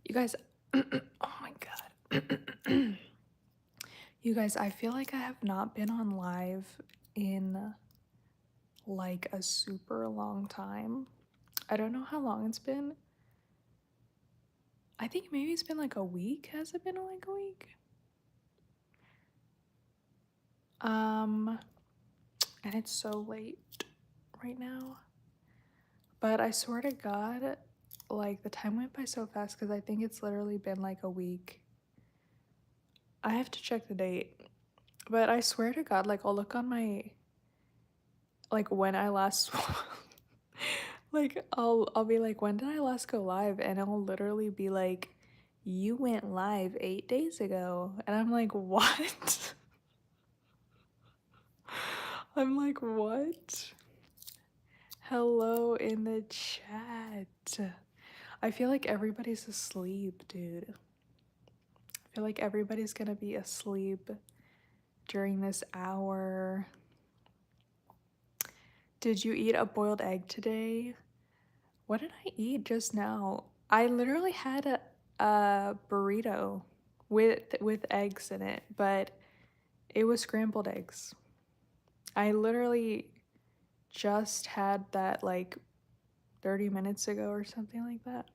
You guys, oh my God. You guys, I feel like I have not been on live in like a super long time. I don't know how long it's been. I think maybe it's been like a week. Has it been like a week? Um, and it's so late right now. But I swear to God, like the time went by so fast because I think it's literally been like a week. I have to check the date. But I swear to God, like I'll look on my like when I last like I'll be like, when did I last go live? And it'll literally be like, you went live 8 days ago. And I'm like, what? I'm like, what? Hello in the chat. I feel like everybody's asleep, dude. I feel like everybody's gonna be asleep during this hour. Did you eat a boiled egg today? What did I eat just now? I literally had a burrito with eggs in it, but it was scrambled eggs. I literally just had that like 30 minutes ago or something like that.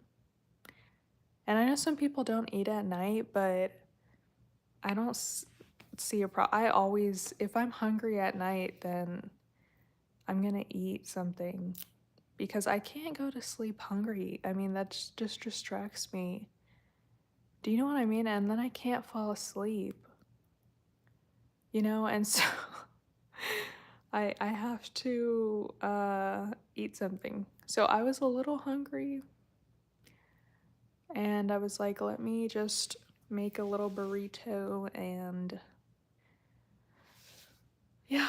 And I know some people don't eat at night, but I don't see a problem. I always, if I'm hungry at night, then I'm gonna eat something because I can't go to sleep hungry. I mean, that just distracts me. Do you know what I mean? And then I can't fall asleep, and so I have to eat something. So I was a little hungry and I was like, let me just make a little burrito and yeah.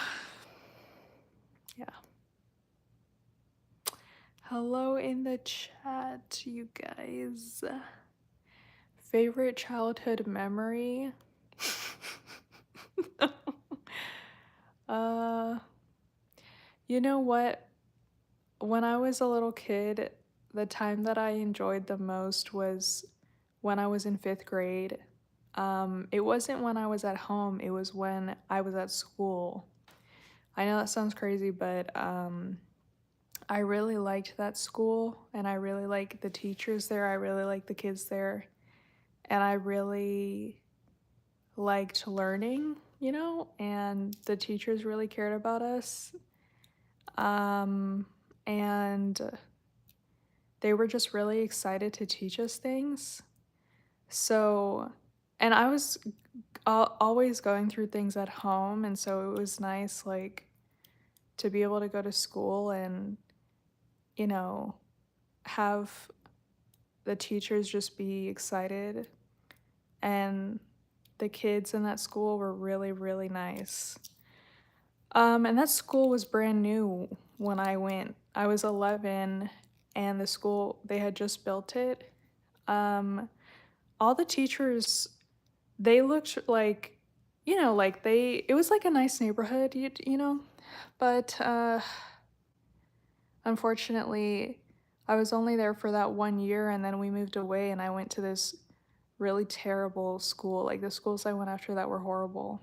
Yeah. Hello in the chat, you guys. Favorite childhood memory? uh you know what? When I was a little kid, the time that I enjoyed the most was when I was in 5th grade. It wasn't when I was at home, it was when I was at school. I know that sounds crazy, but I really liked that school and I really liked the teachers there. I really liked the kids there. And I really liked learning, and the teachers really cared about us. And they were just really excited to teach us things. So, and I was always going through things at home, and so it was nice, like, to be able to go to school and, you know, have the teachers just be excited. And the kids in that school were really, really nice. And that school was brand new when I went. I was 11, and the school, they had just built it. All the teachers, they looked like, like it was like a nice neighborhood, but unfortunately, I was only there for that 1 year, and then we moved away, and I went to this really terrible school. Like, the schools I went after that were horrible.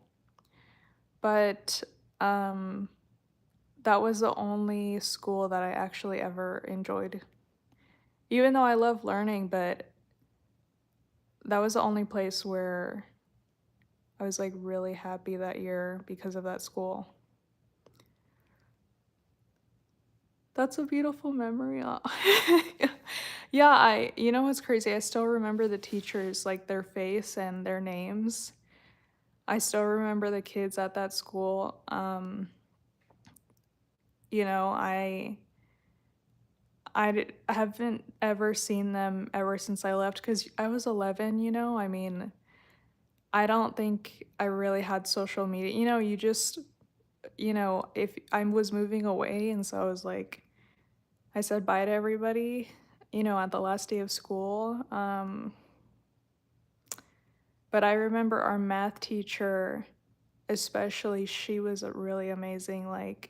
But that was the only school that I actually ever enjoyed. Even though I love learning, but that was the only place where I was like really happy that year because of that school. That's a beautiful memory. Yeah, you know what's crazy? I still remember the teachers, like their face and their names. I still remember the kids at that school. You know, I haven't ever seen them ever since I left because I was 11, I mean, I don't think I really had social media. You just, if I was moving away, and so I was like, I said bye to everybody, at the last day of school. But I remember our math teacher, especially, she was really amazing. Like,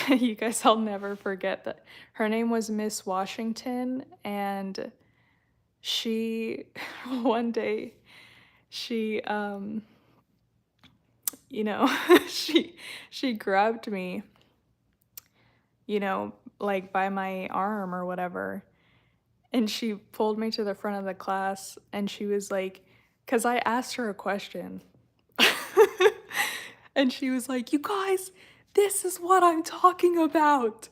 you guys, I'll never forget that. Her name was Miss Washington, and she one day she you know, she grabbed me, you know, like by my arm or whatever, and she pulled me to the front of the class and she was like, cuz I asked her a question. And she was like, "You guys, this is what I'm talking about.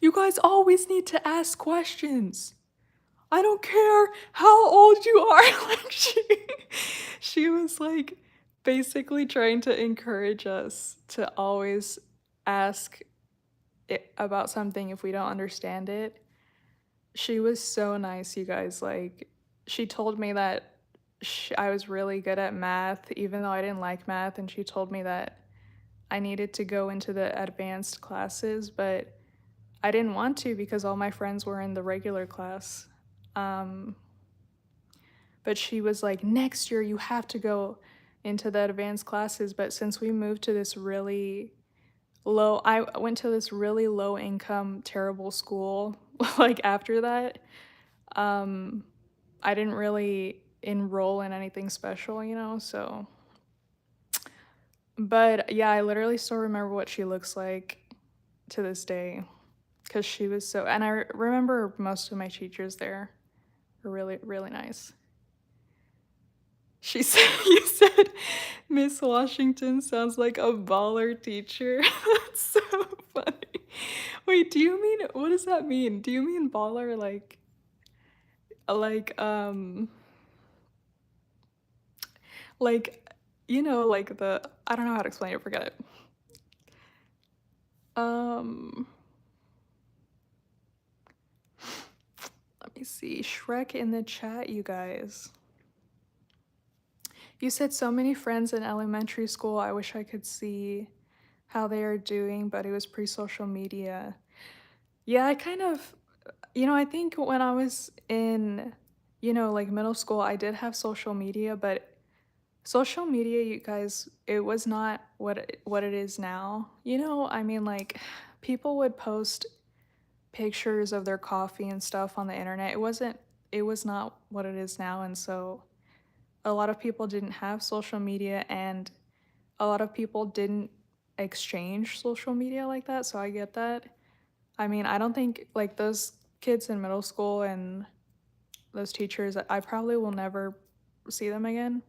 You guys always need to ask questions. I don't care how old you are." Like she was like basically trying to encourage us to always ask it about something if we don't understand it. She was so nice, you guys. Like, she told me that I was really good at math, even though I didn't like math, and she told me that I needed to go into the advanced classes, but I didn't want to because all my friends were in the regular class. Um, but she was like, next year you have to go into the advanced classes. But since we moved to this really I went to this really low income, terrible school, like after that, um, I didn't really enroll in anything special, you know, so. But yeah, I literally still remember what she looks like to this day because she was so, and I remember most of my teachers there were really, really nice. She said, you said Miss Washington sounds like a baller teacher. That's so funny. Wait, do you mean, what does that mean? Do you mean baller like, like, you know, like I don't know how to explain it, forget it. Um, Let me see. Shrek in the chat, you guys. You said so many friends in elementary school. I wish I could see how they are doing, but it was pre-social media. Yeah, I kind of, you know, I think when I was in, you know, like middle school, I did have social media, but social media, you guys, it was not what it is now. You know, I mean, like people would post pictures of their coffee and stuff on the internet. It was not what it is now, and so a lot of people didn't have social media and a lot of people didn't exchange social media like that, so I get that. I mean, I don't think like those kids in middle school and those teachers, I probably will never see them again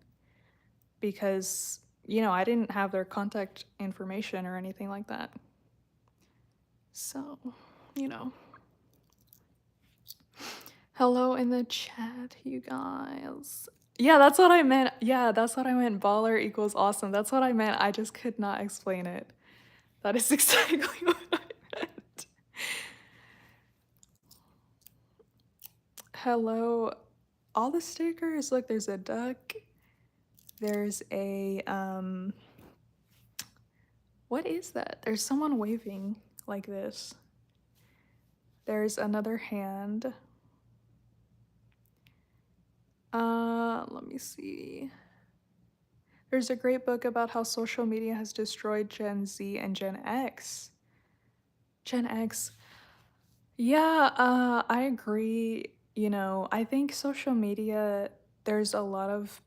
because, you know, I didn't have their contact information or anything like that. So, you know. Hello in the chat, you guys. Yeah, that's what I meant. Yeah, that's what I meant. Baller equals awesome. That's what I meant. I just could not explain it. That is exactly what I meant. Hello. All the stickers. Look, there's a duck. There's a what is that? There's someone waving like this. There's another hand. Let me see. There's a great book about how social media has destroyed Gen Z and Gen X. Gen X. Yeah, I agree. You know, I think social media, there's a lot of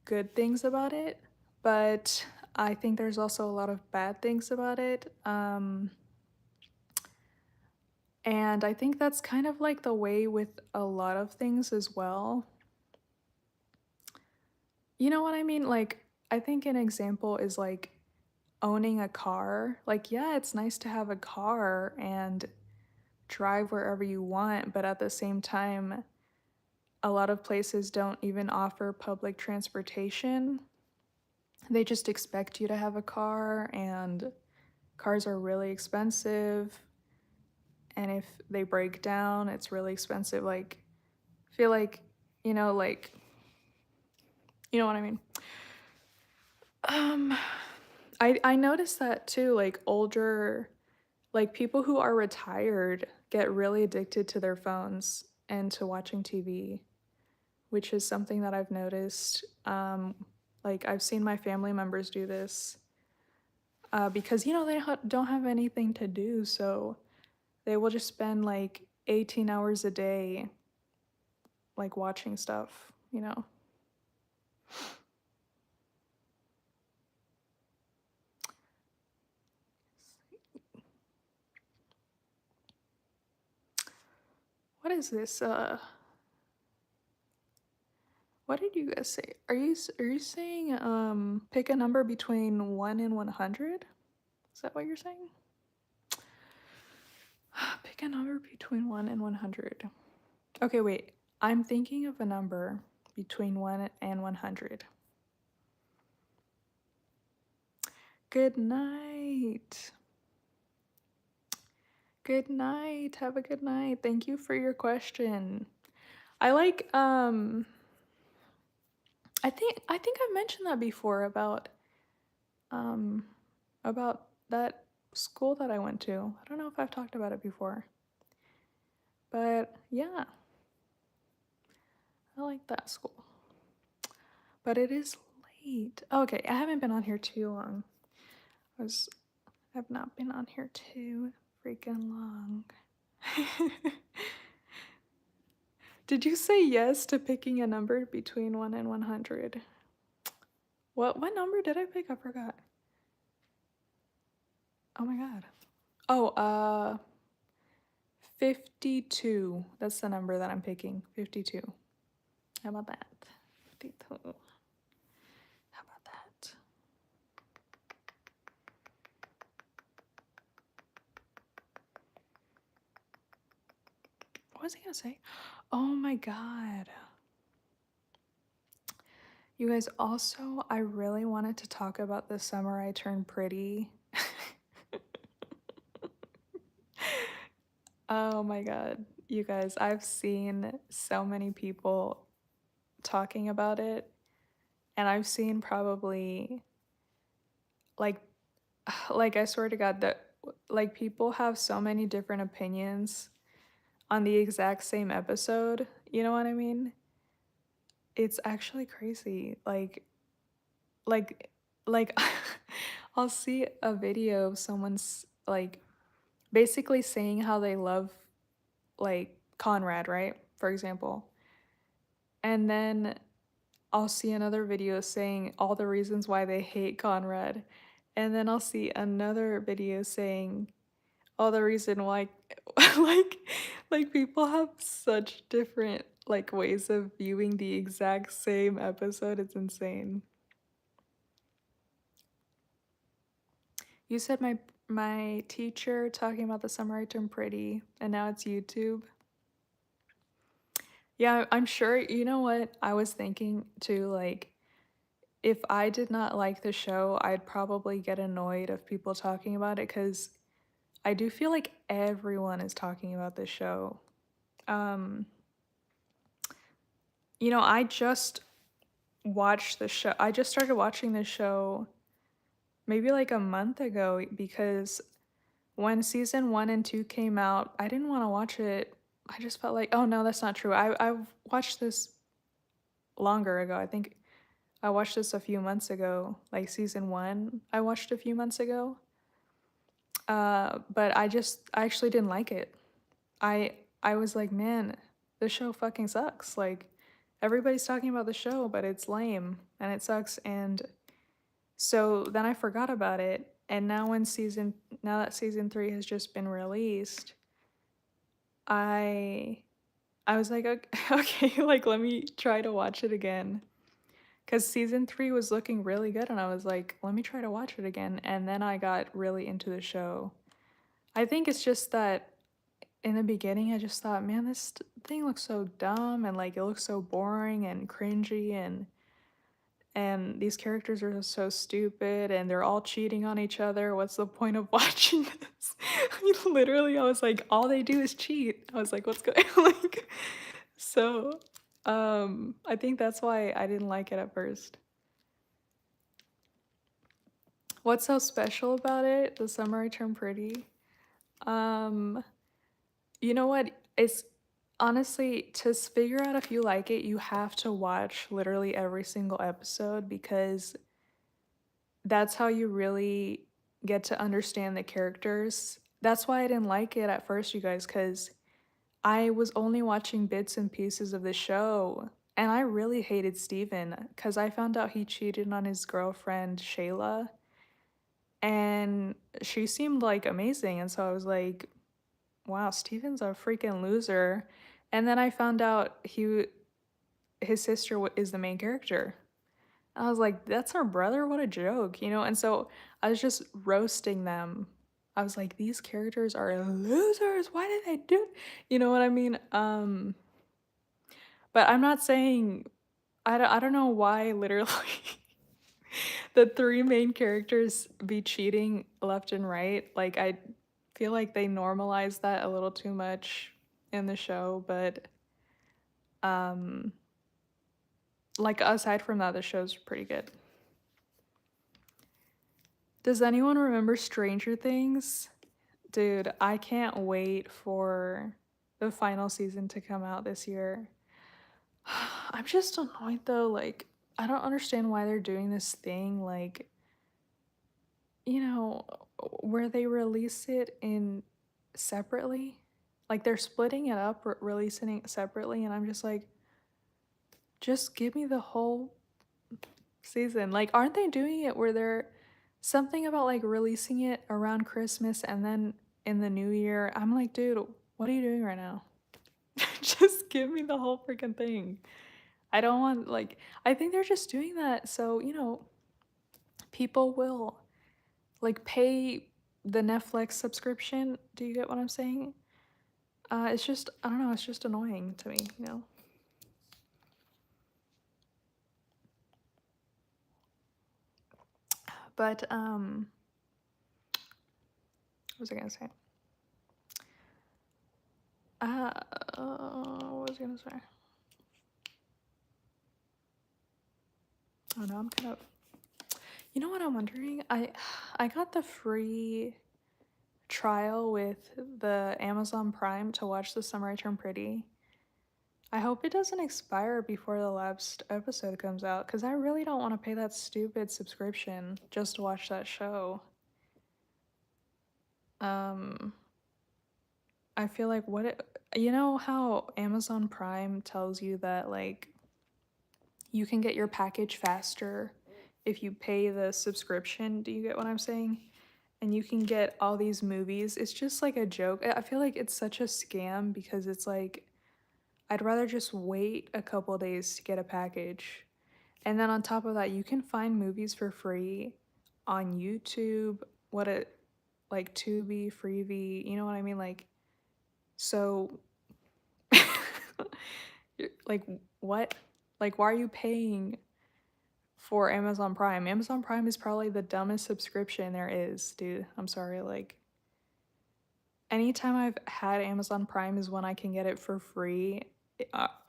good things about it, but I think there's also a lot of bad things about it. And I think that's kind of like the way with a lot of things as well. You know what I mean? Like, I think an example is like owning a car. Like, yeah, it's nice to have a car and drive wherever you want, but at the same time, a lot of places don't even offer public transportation. They just expect you to have a car, and cars are really expensive. And if they break down, it's really expensive. Like, I feel like, you know, like, you know what I mean? Um, I noticed that too, like older, like people who are retired get really addicted to their phones and to watching TV, which is something that I've noticed. Like I've seen my family members do this because you know they don't have anything to do, so they will just spend like 18 hours a day like watching stuff, you know. What is this? What did you guys say? Are you saying pick a number between 1 and 100? Is that what you're saying? Pick a number between 1 and 100. Okay, wait. I'm thinking of a number between 1 and 100. Good night. Good night. Have a good night. Thank you for your question. I like I think I've mentioned that before um about that school that I went to. I don't know if I've talked about it before. But yeah, I like that school. But it is late. Okay, I haven't been on here too long. I've not been on here too freaking long. Did you say yes to picking a number between 1 and 100? What number did I pick? I forgot. Oh my god. Oh, 52. That's the number that I'm picking. 52. How about that? 52. How about that? What was I gonna say? Oh my god. You guys, also, I really wanted to talk about the summer I turned pretty. Oh my god. You guys, I've seen so many people talking about it, and I've seen probably like like I swear to God that like people have so many different opinions on the exact same episode. You know what I mean? It's actually crazy. Like like I'll see a video of someone's like basically saying how they love like Conrad, right? For example. And then I'll see another video saying all the reasons why they hate Conrad. And then I'll see another video saying all the reason why like people have such different like ways of viewing the exact same episode. It's insane. You said my teacher talking about the summer I turned pretty and now it's YouTube. Yeah, I'm sure. You know what? I was thinking too, like, if I did not like the show, I'd probably get annoyed of people talking about it because I do feel like everyone is talking about this show. Um, I just watched the show. I just started watching the show maybe like a month ago because when season 1 and 2 came out, I didn't want to watch it. I just felt like, oh no, that's not true. I've watched this longer ago. I think I watched this a few months ago, like season 1. I watched a few months ago. But I actually didn't like it. I was like, man, this show fucking sucks. Like everybody's talking about the show, but it's lame and it sucks. And so then I forgot about it. And now that season 3 has just been released, I I was like, okay, okay, like let me try to watch it again. Cause season 3 was looking really good, and I was like, let me try to watch it again. And then I got really into the show. I think it's just that in the beginning, I just thought, man, this thing looks so dumb, and like it looks so boring and cringy, and these characters are so stupid, and they're all cheating on each other. What's the point of watching this? Literally, I was like, all they do is cheat. I was like, what's going like so I think that's why I didn't like it at first. What's so special about it? The summer I turned pretty. Um, you know what? It's honestly figure out if you like it, you have to watch literally every single episode because that's how you really get to understand the characters. That's why I didn't like it at first, you guys, because I was only watching bits and pieces of the show, and I really hated Steven because I found out he cheated on his girlfriend, Shayla, and she seemed like amazing. And so I was like, wow, Steven's a freaking loser. And then I found out his sister is the main character. I was like, that's her brother? What a joke, you know? And so I was just roasting them. I was like, these characters are losers. Why did they do? You know what I mean? But I'm not saying I don't know why literally the three main characters be cheating left and right. Like I feel like they normalize that a little too much in the show, but um like aside from that the show's pretty good. Does anyone remember Stranger Things? Dude, I can't wait for the final season to come out this year. I'm just annoyed though, like I don't understand why they're doing this thing like you know, where they release it in separately. Like they're splitting it up, releasing it separately, and I'm just like, just give me the whole season. Like, aren't they doing it where they're something about like releasing it around Christmas and then in the new year? I'm like, dude, what are you doing right now? Just give me the whole freaking thing. I don't want, like, I think they're just doing that so, you know, people will like pay the Netflix subscription. Do you get what I'm saying? It's just I don't know, it's just annoying to me, you know. But what was I gonna say? Uh, what was I gonna say? Oh no, I'm kind of. You know what I'm wondering? I got the free trial with the Amazon Prime to watch The Summer I Turned Pretty. I hope it doesn't expire before the last episode comes out because I really don't want to pay that stupid subscription just to watch that show. Um, I feel like you know how Amazon Prime tells you that like you can get your package faster if you pay the subscription. Do you get what I'm saying? And you can get all these movies. It's just like a joke. I feel like it's such a scam because it's like I'd rather just wait a couple days to get a package. And then on top of that, you can find movies for free on YouTube, what it like Tubi, Freevee, you know what I mean? Like so like what? Like why are you paying for Amazon Prime? Amazon Prime is probably the dumbest subscription there is, dude. I'm sorry, like anytime I've had Amazon Prime is when I can get it for free.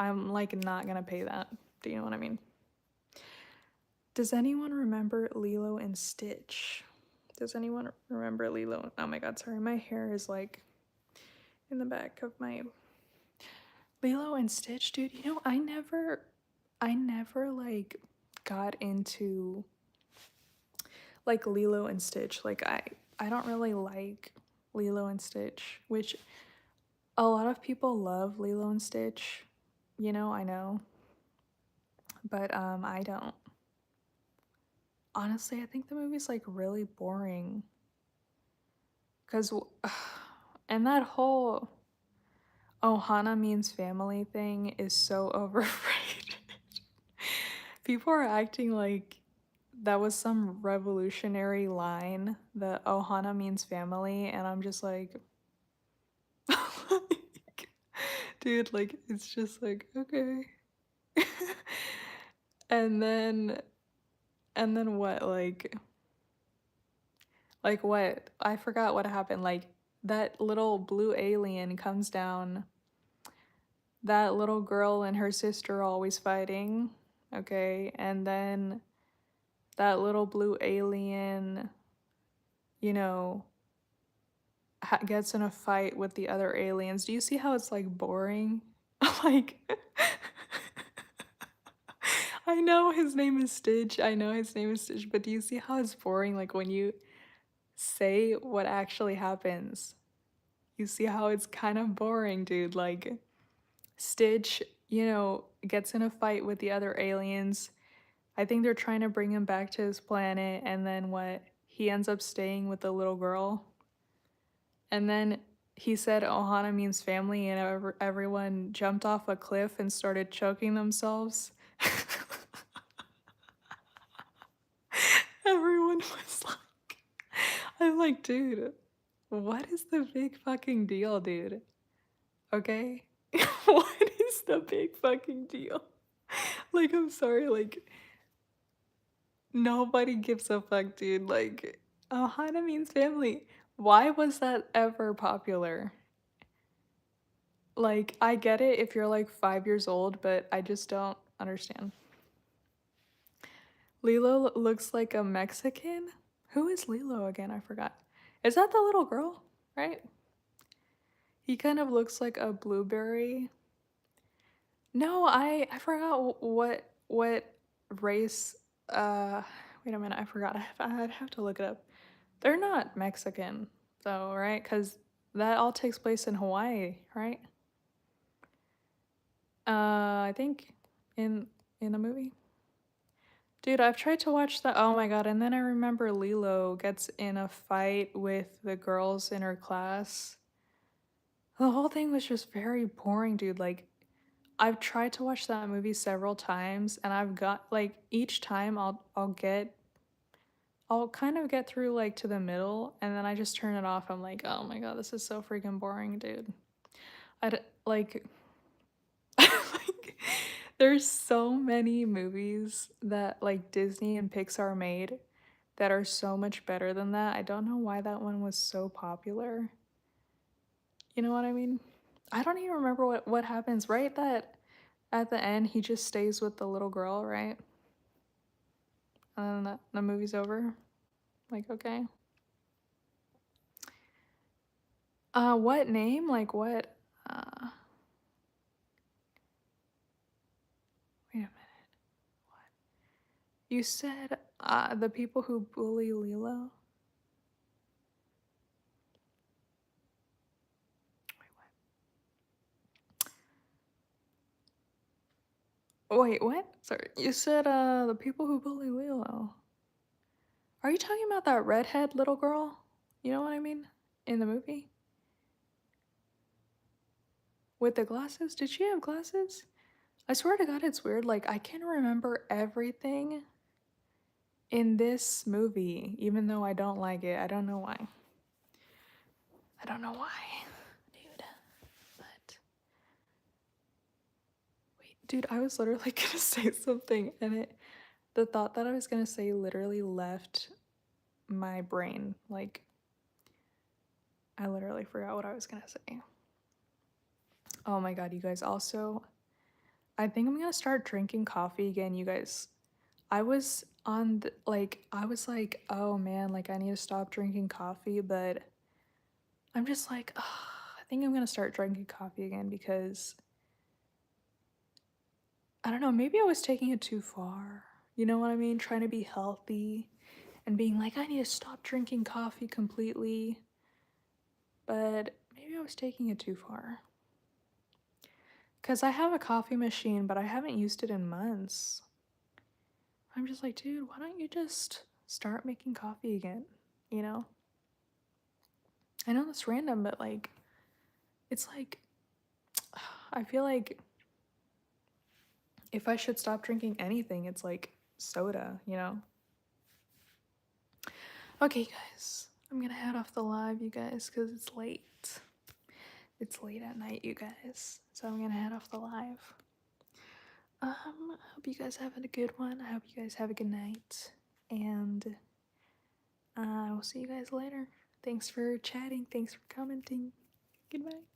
I'm like not gonna pay that. Do you know what I mean? Does anyone remember Lilo and Stitch? Does anyone remember Lilo? Oh my god, sorry, my hair is like in the back of my Lilo and Stitch, dude. You know, I never like got into like Lilo and Stitch. Like I don't really like Lilo and Stitch, which a lot of people love Lilo and Stitch. You know, I know. But I don't. Honestly, I think the movie's like really boring. Cuz and that whole Ohana means family thing is so overrated. People are acting like that was some revolutionary line, the Ohana means family, and I'm just like, like, dude, like, it's just like, okay. and then, and then what, like what? I forgot what happened. Like, that little blue alien comes down, that little girl and her sister are always fighting, okay? And then that little blue alien, you know, gets in a fight with the other aliens. Do you see how it's like boring? Like, I know his name is Stitch. I know his name is Stitch, but do you see how it's boring? Like when you say what actually happens. You see how it's kind of boring, dude. Like, Stitch, gets in a fight with the other aliens. I think they're trying to bring him back to his planet, and then what? He ends up staying with the little girl. And then he said Ohana means family, and everyone jumped off a cliff and started choking themselves. Everyone was like, I'm like, dude, what is the big fucking deal, dude? Okay? What is the big fucking deal? Like, I'm sorry, like, nobody gives a fuck, dude. Like, Ohana means family. Why was that ever popular? Like, I get it if you're like 5 years old, but I just don't understand. Lilo looks like a Mexican? Who is Lilo again? I forgot. Is that the little girl? Right? He kind of looks like a blueberry. No, I forgot what race. Wait a minute, I forgot. I'd have to look it up. They're not Mexican though, right? Because that all takes place in Hawaii, right? I think in the movie. Dude, I've tried to watch that. Oh my god, and then I remember Lilo gets in a fight with the girls in her class. The whole thing was just very boring, dude. Like, I've tried to watch that movie several times, and I've got like each time I'll kind of get through like to the middle, and then I just turn it off. I'm like, oh my god, this is so freaking boring, dude. Like, like, there's so many movies that like Disney and Pixar made that are so much better than that. I don't know why that one was so popular. You know what I mean? I don't even remember what happens, right? That at the end he just stays with the little girl, right? And then the movie's over. Like, okay. What name? Like what? Wait a minute. You said the people who bully Lilo? Wait, what? Sorry. You said the people who bully Lilo. Are you talking about that redhead little girl? You know what I mean? In the movie? With the glasses? Did she have glasses? I swear to God, it's weird. Like, I can remember everything in this movie, even though I don't like it. I don't know why. I don't know why, dude. But wait, dude, I was literally gonna say something, and the thought that I was gonna say literally left my brain. Like, I literally forgot what I was gonna say. Oh my God, you guys. Also, I think I'm gonna start drinking coffee again, you guys. I was on I was like, oh man, like I need to stop drinking coffee, but I'm just like, ugh, I think I'm gonna start drinking coffee again because I don't know, maybe I was taking it too far. You know what I mean? Trying to be healthy and being like, I need to stop drinking coffee completely. But maybe I was taking it too far. Because I have a coffee machine, but I haven't used it in months. I'm just like, dude, why don't you just start making coffee again? You know? I know that's random, but like, it's like, I feel like if I should stop drinking anything, it's like soda, you know? Okay, guys, I'm gonna head off the live, you guys, because it's late. It's late at night, you guys. So I'm gonna head off the live. Hope you guys have a good one. I hope you guys have a good night. And I will see you guys later. Thanks for chatting. Thanks for commenting. Goodbye.